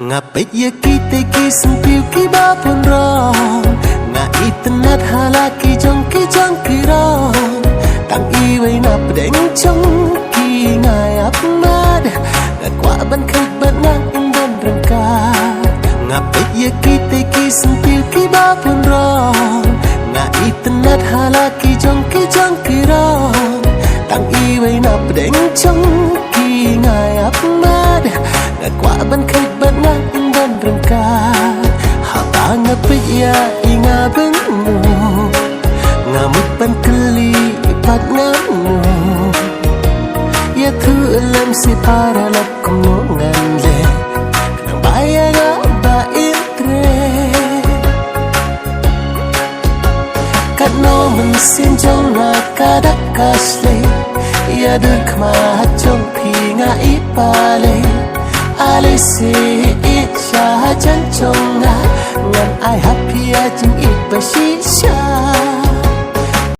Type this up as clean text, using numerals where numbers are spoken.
Ngapit ya kita kisah ki ba pun rong nga internet halaki jong kirong tang iway na pedeng chong ki ngai apmad ngat kwa ban khik ban nang in ban rangka ngapit ya kita kisah ki ba pun rong nga internet halaki jong kirong tang iway na pedeng chong ki ngai apmad ngat kwa ban khik ban nang in ban rangka hata ngapit ya inga bengu ngamut ban keli pat ngamu ya thu lam si para lap kumongan le nang bayaga ba intre kat no men sin jong na kadak kasle ya dur khma jong phi nga ipale ale se icha chan chong na ngan ai happy a jing it ba shi sha